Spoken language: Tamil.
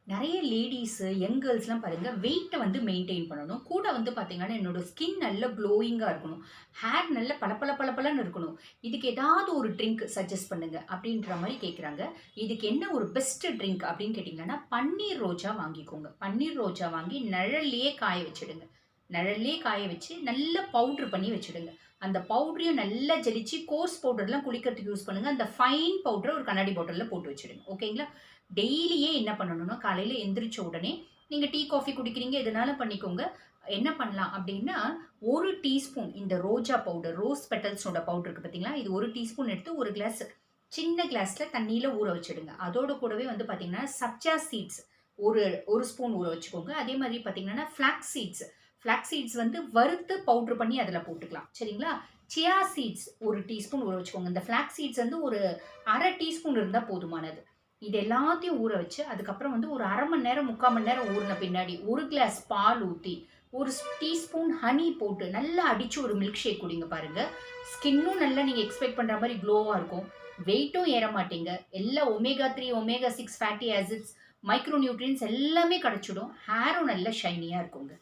நிறைய லேடீஸு, யங் கேர்ள்ஸ்லாம் பாருங்க வெயிட்ட வந்து மெயின்டெயின் பண்ணணும். கூட வந்து பார்த்தீங்கன்னா, என்னோட ஸ்கின் நல்ல க்ளோயிங்கா இருக்கணும். ஹேர் நல்ல பளபளன்னு இருக்கணும். இதுக்கு ஏதாவது ஒரு ட்ரிங்க் சஜெஸ்ட் பண்ணுங்க அப்படின்ற மாரி கேட்குறாங்க. இதுக்கு என்ன ஒரு பெஸ்ட் ட்ரிங்க் அப்படின்னு கேட்டீங்கன்னா, பன்னீர் ரோஜா வாங்கிக்கோங்க. பன்னீர் ரோஜா வாங்கி நிழல்லயே காய வச்சுடுங்க. நிழல்லயே காய வச்சு நல்லா பவுடர் பண்ணி வச்சுடுங்க. அந்த பவுடரையும் நல்லா ஜலிச்சு கோர்ஸ் பவுடர்லாம் குளிக்கிறதுக்கு யூஸ் பண்ணுங்க. அந்த ஃபைன் பவுடர ஒரு கண்ணாடி பாட்டில்ல போட்டு வச்சுடுங்க. ஓகேங்களா? டெய்லியே என்ன பண்ணணும்னா, காலையில எந்திரிச்ச உடனே நீங்க டீ, காஃபி குடிக்கிறீங்க, எதுனாலும் பண்ணிக்கோங்க. என்ன பண்ணலாம் அப்டின்னா, 1 டீஸ்பூன் இந்த ரோஜா பவுடர், ரோஸ் பெட்டல்ஸோட பவுடர் இருக்கு பார்த்தீங்களா? இது 1 டீஸ்பூன் எடுத்து 1 கிளாஸ் சின்ன கிளாஸ்ல தண்ணீல ஊற வச்சுடுங்க. அதோட கூடவே வந்து பார்த்தீங்கன்னா, சப்ஜா சீட்ஸ் ஒரு 1 ஸ்பூன் ஊற வச்சுக்கோங்க. அதே மாதிரி பார்த்தீங்கன்னா, ஃபிளாக்ஸ் சீட்ஸ் வந்து வறுத்து பவுடர் பண்ணி அதில போட்டுக்கலாம். சரிங்களா? சியா சீட்ஸ் 1 டீஸ்பூன் ஊற வச்சுக்கோங்க. இந்த ஃபிளாக்ஸ் சீட்ஸ் வந்து ஒரு 1/2 டீஸ்பூன் இருந்தா போதுமானது. இது எல்லாத்தையும் ஊற வச்சு, அதுக்கப்புறம் வந்து ஒரு 1/2 மணி நேரம், 3/4 மணி நேரம் ஊறுன பின்னாடி, 1 கிளாஸ் பால் ஊத்தி, 1 டீஸ்பூன் ஹனி போட்டு நல்லா அடிச்சு ஒரு மில்க் ஷேக் குடிங்க பாருங்க. ஸ்கின்னும் நல்லா நீங்க எக்ஸ்பெக்ட் பண்ற மாரி க்ளோவா இருக்கும். வெயிட்டும் ஏற மாட்டீங்க. எல்லா omega 3, omega 6 fatty acids, micro nutrients எல்லாமே கிடைச்சிடும். ஹேரும் நல்ல ஷைனியா இருக்குங்க.